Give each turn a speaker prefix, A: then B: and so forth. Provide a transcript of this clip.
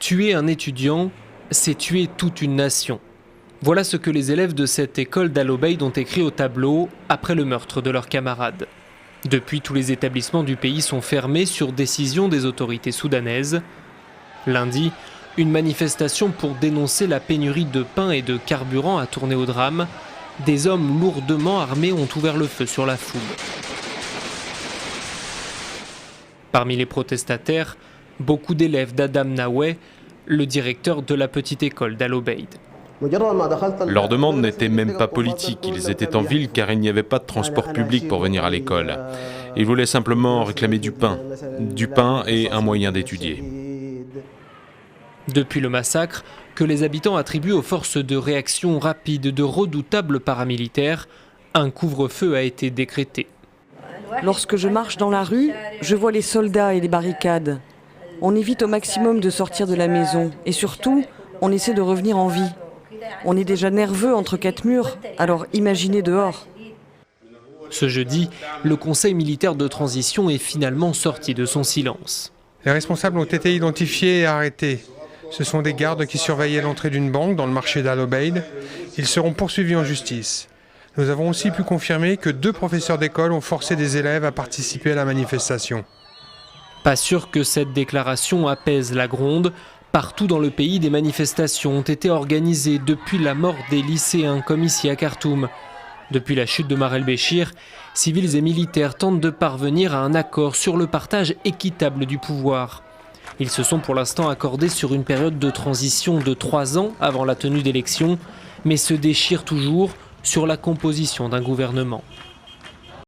A: Tuer un étudiant, c'est tuer toute une nation. Voilà ce que les élèves de cette école d'Al Obeid ont écrit au tableau après le meurtre de leurs camarades. Depuis, tous les établissements du pays sont fermés sur décision des autorités soudanaises. Lundi, une manifestation pour dénoncer la pénurie de pain et de carburant a tourné au drame. Des hommes lourdement armés ont ouvert le feu sur la foule. Parmi les protestataires, beaucoup d'élèves d'Adam Naweh, le directeur de la petite école d'Al Obeid.
B: Leur demande n'était même pas politique, ils étaient en ville car il n'y avait pas de transport public pour venir à l'école. Ils voulaient simplement réclamer du pain et un moyen d'étudier.
A: Depuis le massacre, que les habitants attribuent aux forces de réaction rapide de redoutables paramilitaires, un couvre-feu a été décrété.
C: Lorsque je marche dans la rue, je vois les soldats et les barricades. On évite au maximum de sortir de la maison et surtout, on essaie de revenir en vie. On est déjà nerveux entre quatre murs, alors imaginez dehors.
A: Ce jeudi, le Conseil militaire de transition est finalement sorti de son silence.
D: Les responsables ont été identifiés et arrêtés. Ce sont des gardes qui surveillaient l'entrée d'une banque dans le marché d'Al Obeid. Ils seront poursuivis en justice. Nous avons aussi pu confirmer que 2 professeurs d'école ont forcé des élèves à participer à la manifestation.
A: Pas sûr que cette déclaration apaise la gronde. Partout dans le pays, des manifestations ont été organisées depuis la mort des lycéens, comme ici à Khartoum. Depuis la chute de Omar el-Béchir, civils et militaires tentent de parvenir à un accord sur le partage équitable du pouvoir. Ils se sont pour l'instant accordés sur une période de transition de 3 ans avant la tenue d'élections, mais se déchirent toujours sur la composition d'un gouvernement.